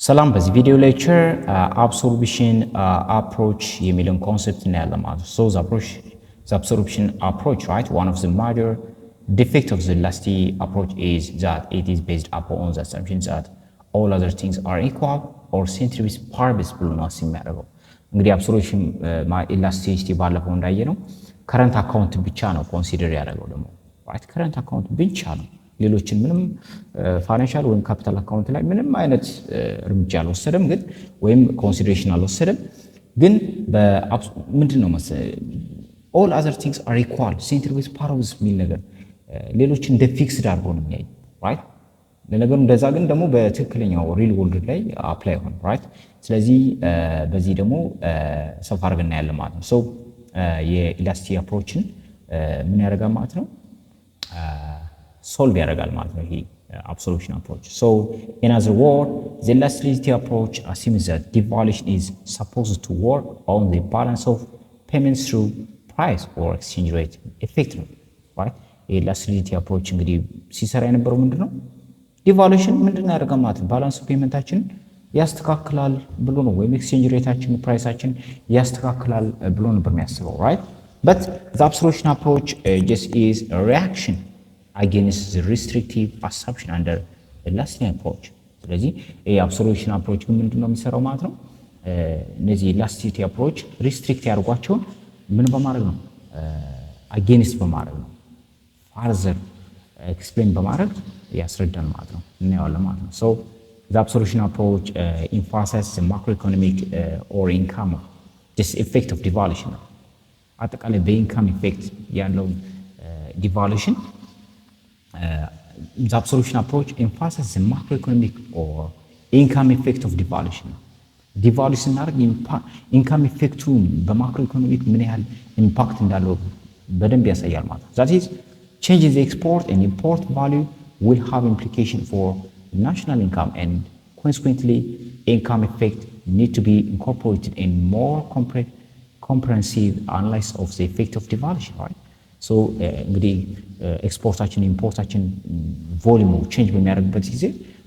ሰላም በዚህ ቪዲዮ ሌክቸር absorption approach የሚለውን ኮንሰፕት እናያለን ማለት ነው። So the absorption approach, right? One of the major defects of the elastic approach is that it is based upon the assumption that all other things are equal or centrifuge paribus ብሎ ነው የሚያደርገው። እንግዲህ absorption elasticity ባለፈው እንዳየነው current account ብቻ ነው ኮንሲደር ያደረገው ደግሞ right? current account ብቻ ነው ሌሎችን ምንም ፋይናንሻል ወይም ካፒታል አካውንት ላይ ምንም አይነት እርምጃ አልወሰደም ግን ወይም ኮንሲደሬሽን አልወሰደም ግን ምንድነው all other things are equal centrifuge paribus የሚል ነገር ሌሎችን እንደ ፊክስድ አድርጎ ነው የሚያይ right ለነገሩ እንደዛ ግን ደግሞ በትክክለኛው ሪል ወርልድ ላይ አፕላይ ሆነ right ስለዚህ በዚህ ደግሞ ሰፋ አድርገን እናያለን ማለት ነው so የኢላስቲክ አፕሮችን ምን ያደርጋል ማለት ነው solve ያደርጋል ማለት ነው ይሄ absorption approach. So in other words, the elasticity approach assumes that devaluation is supposed to work on the balance of payments through price or exchange rate effect, right? Elasticity approach እንግዲህ ሲሰራ የነበረው ምንድነው devaluation ምንድነው ያደርጋል ማለት ነው balance of paymentችን ያስተካክላል ብሎ ነው ወይም exchange rateችን ፕራይሳችን ያስተካክላል ብሎ ነው በሚያስበው right? But the absorption approach just is a reaction against the restrictive assumption under elastic approach. ስለዚህ የabsorption approach ምንድነው የሚሰራው ማለት ነው እነዚህ elasticity approach restrict ያርጓቸው ምን በማድረግ ነው against በማድረግ ነው further explain በማድረግ ያስረዳል ማለት ነው እናያለን ማለት ነው so the absorption approach emphasizes the macroeconomic or income this effect of devaluation አጠቃላይ በኢንካም ኢፌክት ያለው devaluation the absorption approach emphasizes the macroeconomic or income effect of devaluation. Devaluation እናደርግ income effect በማክሮኢኮኖሚክ ምን ያህል ኢምፓክት እንዳለው በደንብ ያሳያል ማለት ነው። That is, change in the export and import value will have implication for national income and consequently income effect need to be incorporated in more comprehensive analysis of the effect of devaluation, right? So እንግዲህ ኤክስፖርታችን ኢምፖርታችን ቮሊዩሙ ቼንጅ በሚያደርግበት ጊዜ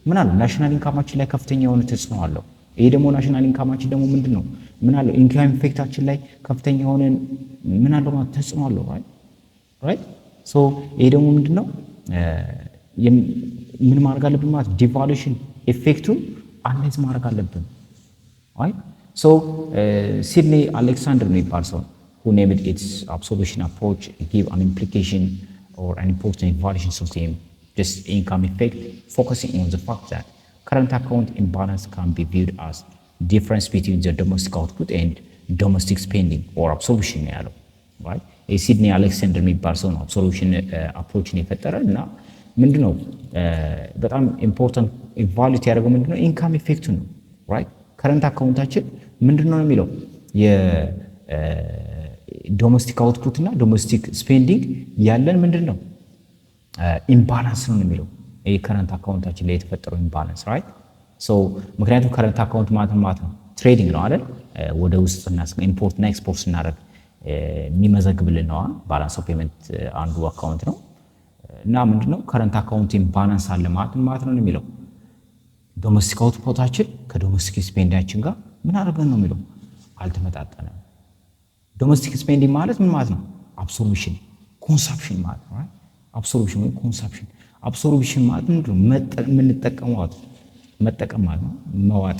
ምን አለ ናሽናል ኢንካማችን ላይ ከፍተኛ የሆነ ተጽዕኖ አለው ይሄ ደግሞ ናሽናል ኢንካማችን ደግሞ ምንድነው ምን አለ ኢንካም ኢፌክታችን ላይ ከፍተኛ የሆነ ምን አለው ማለት ተጽዕኖ አለው right so ይሄ ደግሞ ምንድነው ምን ማድረግ አለብን ማለት ዲቫሉዌሽን ኢፌክቱን አናላይዝ ማድረግ አለብን right so ሲድኒ አሌክሳንደር ነው የሚባል ሰው who named its absorption approach give an implication or an important evaluation system this income effect focusing on the fact that current account imbalance can be viewed as difference between the domestic output and domestic spending or absorption ያለው right ሲድኒ አሌክሳንደር የሚባል ሰው ነው absorption approach ነው የፈጠረው እና ምንድነው በጣም ኢምፖርታንት ኢቫሉዌት ያደርገው ምንድነው ኢንካም ኢፌክቱ ነው right current accountታችን ምንድነው የሚለው ዶሜስቲክ አውትፑት እና ዶሜስቲክ ስፔንዲንግ ያለን ምንድነው ኢምባላንስ ነው የሚለው ይሄ ከረንት አካውንታችን ላይ የተፈጠረው ኢምባላንስ ራይት ሶ ምክንያቱም ከረንት አካውንት ማለት ነው ትሬዲንግ ነው አይደል ወደ ውስጥ እና ኢምፖርት እና ኤክስፖርት ስናደርግ የሚመዘግብልን ነው ባላንስ ኦፍ ፔመንት አንዱ አካውንት ነው እና ምንድነው ከረንት አካውንት ኢምባላንስ አለ ማለት ነው የሚለው ዶሜስቲክ አውትፑታችን ከዶሜስቲክ ስፔንዳችን ጋር ምን አድርገን ነው የሚለው አልተመጣጠነም ዶሜስቲክ ስፔንዲንግ ማለት ምን ማለት ነው አብሶርፕሽን ኮንሰፕሽን ማለት ነው right አብሶርፕሽን ወይ ኮንሰፕሽን አብሶርፕሽን ማለት ምንድነው የምንጠቀመው መጠቀም ማለት ነው መዋጥ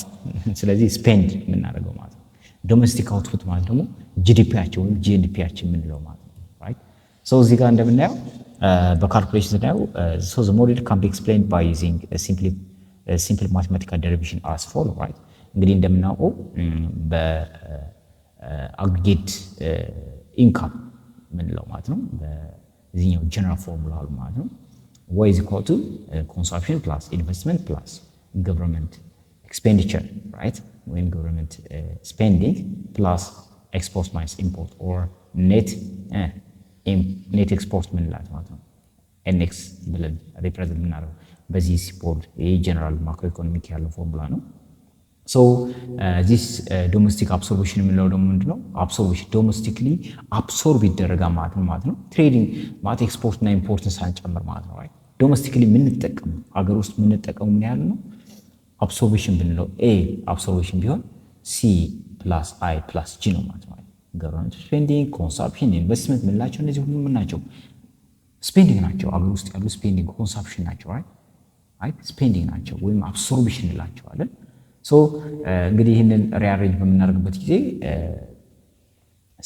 ስለዚህ ስፔንድ የምናደርገው ማለት ነው ዶሜስቲክ አውትፑት ማለት ደግሞ ጂዲፒያችን ወይ ጂኤንዲፒያችን የምንለው ማለት ነው right so እዚህ ጋር እንደምናየው በካልኩሌሽን ስናየው so the model can be explained by using a simple mathematical derivation as follow right እንግዲህ እንደምናውቀው aggregate income ምንለው ማለት ነው በዚህኛው ጀነራል ፎርሙላ ማለት ነው y is equal to consumption plus investment plus government expenditure right when government spending plus export minus import or net export ምንላት ማለት ነው nx ብለን ሪፕሬዘንት ምናደርገው በዚህ ሲፖል ይሄ ጀነራል ማክሮ ኢኮኖሚክ ያለው ፎርሙላ ነው so this domestic absorption የምንለው ደግሞ ምንድነው absorption domestically absorb ይደረጋል ማለት ነው ትሬዲንግ ማለት ኤክስፖርት እና ኢምፖርትን ሳንጨምር ማለት ነው right domestically ምንጠቀም ሀገር ውስጥ ምንጠቀም ምን ያህል ነው absorption ብንለው A absorption ቢሆን C plus I plus G ነው ማለት ነው። government spending, consumption, investment ምንላቸው እነዚህ ሁሉ ምን ናቸው? ስፔንዲንግ ናቸው። አገር ውስጥ ያሉ ስፔንዲንግ ኮንሰምፕሽን ናቸው። ራይት ስፔንዲንግ ናቸው ወይም አብሶርፕሽን እንላቸዋለን። ሶ እንግዲህ ይህንን ሪአሬንጅ በምናደርግበት ጊዜ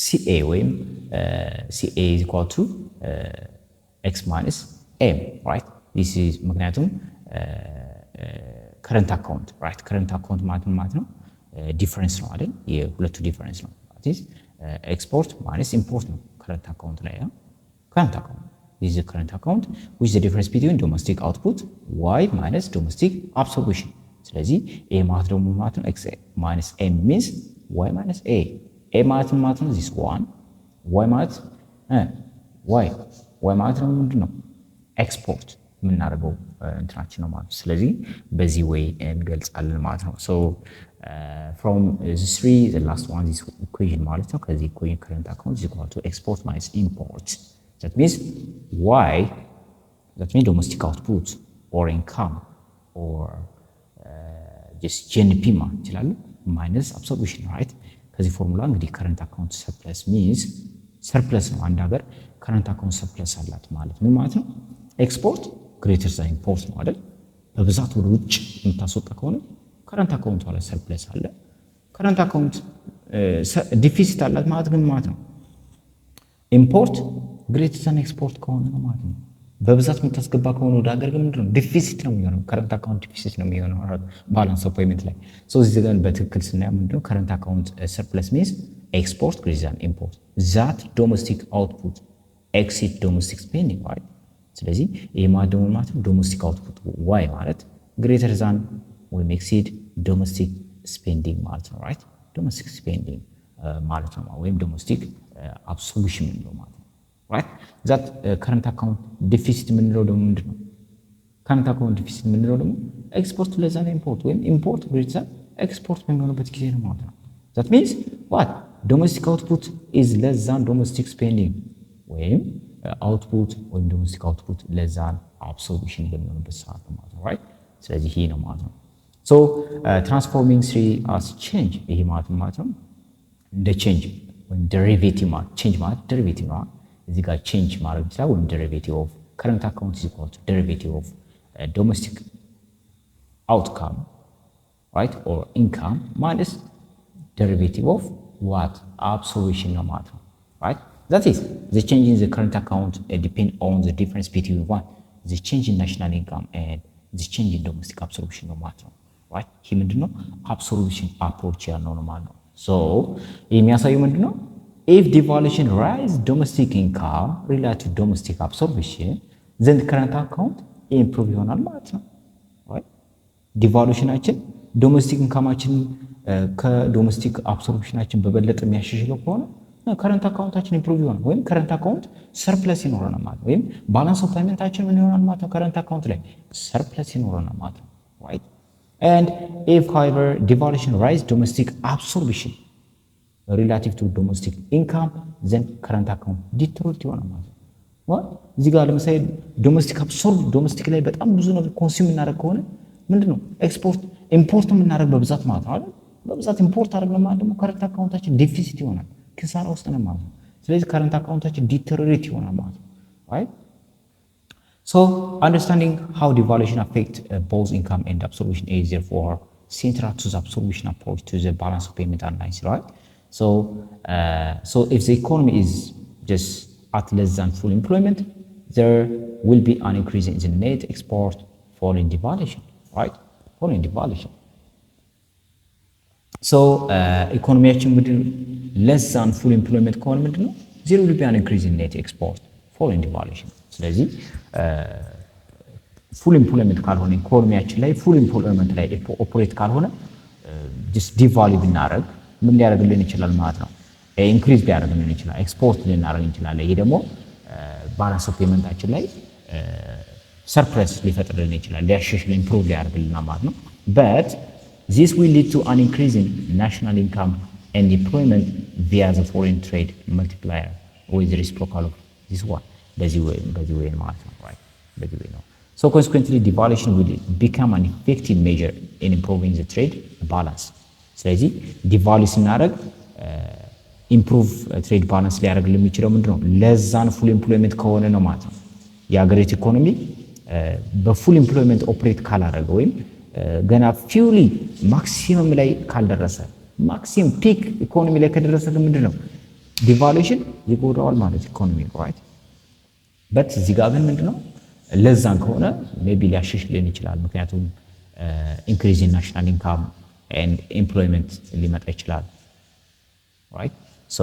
CA ወይም CA is equal to X minus M, right? This is ምክንያቱም current account, right? current account ማለት ነው ዲፈረንስ ነው አይደል? የሁለቱ ዲፈረንስ ነው። that is export minus import ነው current account ላይ current account. This is the current account, which is the difference between domestic output Y minus domestic absorption. ስለዚህ A ማለት ደግሞ ማለት ነው X minus M means Y minus A. A ማለት ነው this one, Y ማለት Y ማለት ነው ምንድን ነው ኤክስፖርት የምናደርገው እንትናችን ነው ማለት ነው። ስለዚህ በዚህ way እንገልጻለን ማለት ነው። So from this three, the last one is equation ማለት ነው። ከዚህ equation current account is equal to export minus import. That means Y, that means domestic output or income or just GNP ማለት ይችላል minus absorption, right? ከዚህ ፎርሙላ እንግዲህ current account surplus means surplus ነው። አንድ ሀገር current account surplus አላት ማለት ምን ማለት ነው? export greater than import ነው አይደል? በብዛት ወደ ውጭ የምታስወጣ ከሆነ current account ላይ surplus አለ። current account ዲፊሲት አላት ማለት ግን ማለት ነው import greater than export ከሆነ ነው ማለት ነው። በብዛት የምታስገባ ከሆነ ወደ ሀገር ግን ምንድነው ዲፊሲት ነው የሚሆነው። current account ዲፊሲት ነው የሚሆነው balance of payment ላይ። so እዚህ ጋር በትክክል ስናየው ምንድነው current account surplus means export greater than import, that domestic output exceed domestic spending, right? ስለዚህ ይሄ ማለት ደግሞ ማለት ነው domestic output Y ማለት greater than ወይም exceed domestic spending ማለት ነው, right? domestic spending ማለት ነው ወይም domestic absorption ነው ማለት ነው, right? that current account deficit ምንለው ደግሞ ምንድነው? current account deficit ምንለው ደግሞ export less than import ወይም import greater than export በሚሆንበት ጊዜ ነው ማለት ነው። that means what? domestic output is less than domestic spending ወይም output ወይም domestic output less than absorption በሚሆንበት ሰዓት ነው ማለት ነው, right? ስለዚህ ይሄ ነው ማለት ነው። so transforming three as change ይሄ ማለት ነው እንደ change ወይም derivative ማለት change ማለት derivative ነው። እዚህ ጋር change ማድረግ ይችላል ወይም derivative of current account is equal to derivative of domestic outcome, right? or income minus derivative of what? absorption ነው ማለት ነው, right? that is the change in the current account depend on the difference between what? the change in national income and the change in domestic absorption ነው ማለት ነው, right? ይሄ ምንድነው absorption approach ያለው ነው ማለት ነው። so የሚያሳየው ምንድነው if devaluation rise domestic income relative to domestic absorption then the current account improve ይሆናል ማለት ነው, right? devaluationአችን domestic incomeአችን ከdomestic absorptionአችን በበለጠ የሚያሻሽለው ከሆነ current accountአችን improve ይሆናል ወይም current account surplus ይኖረናል ማለት ነው። ወይም balance of paymentአችን ምን ይሆናል ማለት ነው current account ላይ surplus ይኖረናል ማለት ነው, right? and if however devaluation rise domestic absorption relative to domestic income then current account deteriorate ይሆናል ማለት ነው። እዚህ ጋር ለምሳሌ domestic ላይ በጣም ብዙ ነገር ኮንሱም እናደርግ ከሆነ ምንድነው ኤክስፖርት ኢምፖርት የምናደርግ በብዛት ማለት ነው አይደል? በብዛት ኢምፖርት አደረግን ማለት ደግሞ current accountአችን ዲፊሲት ይሆናል ኪሳራ ውስጥ ነው ማለት ነው። ስለዚህ current accountአችን deteriorate ይሆናል ማለት ነው, right? so understanding how devaluation affect both income and absorption is therefore central to the absorption approach to the balance of payment analysis, right? so if the economy is just at less than full employment there will be an increase in the net export following devaluation, right? following devaluation. so ኢኮኖሚያችን ምንድን less than full employment ከሆነ ምንድነው there will be an increase in net export following devaluation. ስለዚህ full employment ካልሆነ ኢኮኖሚያችን ላይ full employment ላይ ኦፕሬት ካልሆነ just devalue ብናደርግ ምን ሊያደርግልን ይችላል ማለት ነው? ኢንክሪዝ ሊያደርግልን ይችላል፣ ኤክስፖርት ልናደርግ እንችላለን። ይሄ ደግሞ ባላንስ ኦፍ ፔመንታችን ላይ ሰርፕለስ ሊፈጥርልን ይችላል፣ ሊያሻሽል ኢምፕሩቭ ሊያደርግልን ማለት ነው። but this will lead to an increase in national income and employment via the foreign trade multiplier with the reciprocal of this one. በዚህ ወይ ማለት ነው, right? በዚህ ወይ ነው። So consequently, devaluation will become an effective measure in improving the trade balance. ስለዚህ ዲቫሉ ስናደርግ ኢምፕሩቭ ትሬድ ባላንስ ሊያደርግ የሚችለው ምንድነው? ለዛን ፉል ኤምፕሎይመንት ከሆነ ነው ማለት ነው። የሀገሪቱ ኢኮኖሚ በፉል ኤምፕሎይመንት ኦፕሬት ካላደረገ ወይም ገና ፊውሊ ማክሲመም ላይ ካልደረሰ ማክሲመም ፒክ ኢኮኖሚ ላይ ከደረሰ ግን ምንድነው ዲቫሉዌሽን ይጎዳዋል ማለት ኢኮኖሚ ራይት። በት እዚህ ጋር ግን ምንድነው ለዛን ከሆነ ሜቢ ሊያሻሽልን ይችላል። ምክንያቱም ኢንክሪዝ ኢን ናሽናል ኢንካም ኤንድ ኤምፕሎይመንት ሊመጣ ይችላል ራይት። ሶ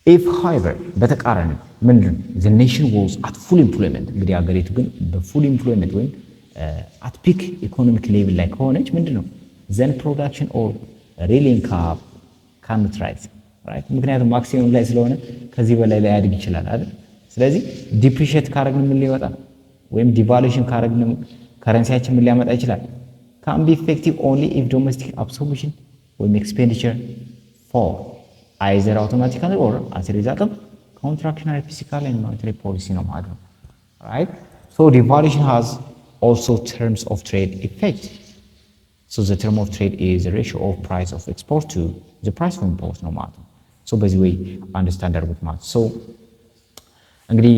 ኢፍ ሃይቨር በተቃራኒ ምንድነው the nation was at full employment እንግዲህ ሀገሪቱ ግን በፉል ኤምፕሎይመንት ወይም at peak economic level ላይ ከሆነች ምንድነው then production or real income cannot rise right። ምክንያቱም ማክሲመም ላይ ስለሆነ ከዚህ በላይ ላይ ያድግ ይችላል አይደል። ስለዚህ ዲፕሪሺየት ካረግን ምን ሊወጣ ወይም ዲቫሉዌሽን ካረግን ከረንሲያችን ምን ሊያመጣ ይችላል? can be effective only if domestic absorption ወይም expenditure fall either automatically or as a result of contractionary fiscal and monetary policy ነው ማለት ነው right። so devaluation has also terms of trade effect. So the term of trade is the ratio of price of export to the price of import ነው ማለት ነው። so በዚህ way understand አድርጉት ማለት ነው። so እንግዲህ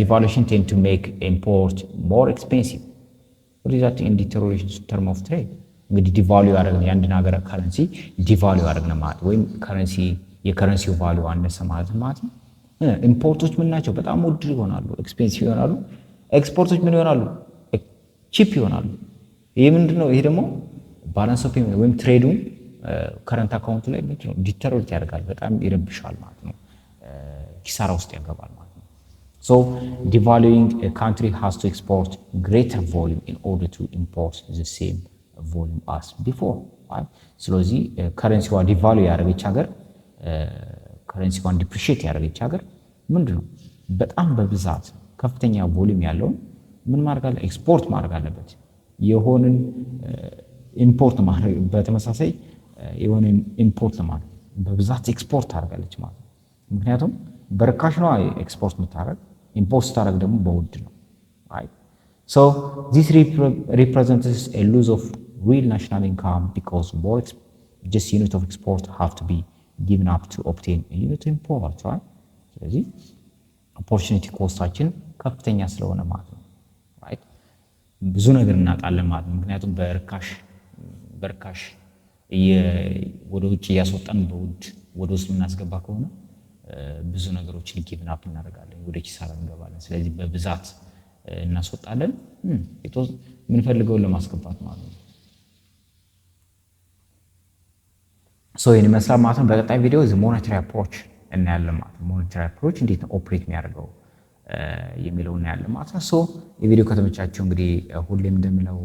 devaluation tend to make import more expensive. what is that in deterioration term of trade? እንግዲህ ዲቫሉ ያደረግን የአንድን ሀገር ከረንሲ ዲቫሉ ያደረግን ማለት ወይም ከረንሲ የከረንሲው ቫሉ አነሰ ማለት ነው። ኢምፖርቶች ምን ናቸው? በጣም ውድ ይሆናሉ፣ ኤክስፔንሲቭ ይሆናሉ። ኤክስፖርቶች ምን ይሆናሉ? ቺፕ ይሆናሉ። ይሄ ምንድነው? ይሄ ደግሞ ባላንስ ኦፍ ፔመንት ወይም ትሬዱ ከረንት አካውንት ላይ ምንድነው ዲተሮሬት ያደርጋል፣ በጣም ይረብሻል ማለት ነው። ኪሳራ ውስጥ ያገባል ማለት ነው። so devaluing a country has to export greater volume in order to import the same volume as before right። ስለዚህ ከረንሲዋ ዲቫሉ ያደረገች ሀገር ከረንሲዋን ዲፕሪሺየት ያደረገች ሀገር ምንድነው በጣም በብዛት ከፍተኛ ቮሊዩም ያለውን ምን ማድረግ አለ ኤክስፖርት ማድረግ አለበት። የሆነን ኢምፖርት ማድረግ በተመሳሳይ የሆነን ኢምፖርት ማለት በብዛት ኤክስፖርት ታደርጋለች ማለት ነው። ምክንያቱም በርካሽ ነው ኤክስፖርት የምታደርግ፣ ኢምፖርት ስታደርግ ደግሞ በውድ ነው right። so this represents a loss of real national income because more just unit of export have to be given up to obtain a unit of import right። ስለዚህ opportunity cost-አችን ከፍተኛ ስለሆነ ማለት ነው right። ብዙ ነገር እናጣለን ማለት ነው። ምክንያቱም በርካሽ ወደ ውጭ ያስወጣን በውድ ወደ ውስጥ የምናስገባ ከሆነ ብዙ ነገሮችን ጊቭን አፕ እናደርጋለን፣ ወደ ኪሳራ እንገባለን። ስለዚህ በብዛት እናስወጣለን የምንፈልገውን ለማስገባት ማለት ነው። ሶ ይሄን ይመስላል ማለት ነው። በቀጣይ ቪዲዮ the monetary approach እናያለን ማለት ነው። monetary approach እንዴት ነው ኦፕሬት የሚያደርገው የሚለውን እናያለን ማለት ነው። ሶ የቪዲዮ ከተመቻችሁ እንግዲህ ሁሌም እንደምለው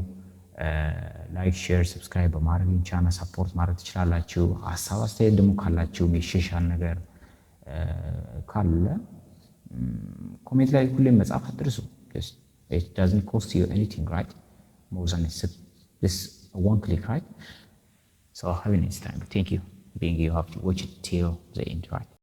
ላይክ፣ ሼር፣ ሰብስክራይብ በማድረግ ቻናል ሰፖርት ማድረግ ትችላላችሁ። ሀሳብ አስተያየት ደግሞ ካላችሁ የሚሻሻል ነገር ካለ ኮሜንት ላይ ሁሌም መጻፍ አትርሱ። it doesn't cost you anything right, more than this one click right. So have a nice time. Thank you. You have to watch it till the end right.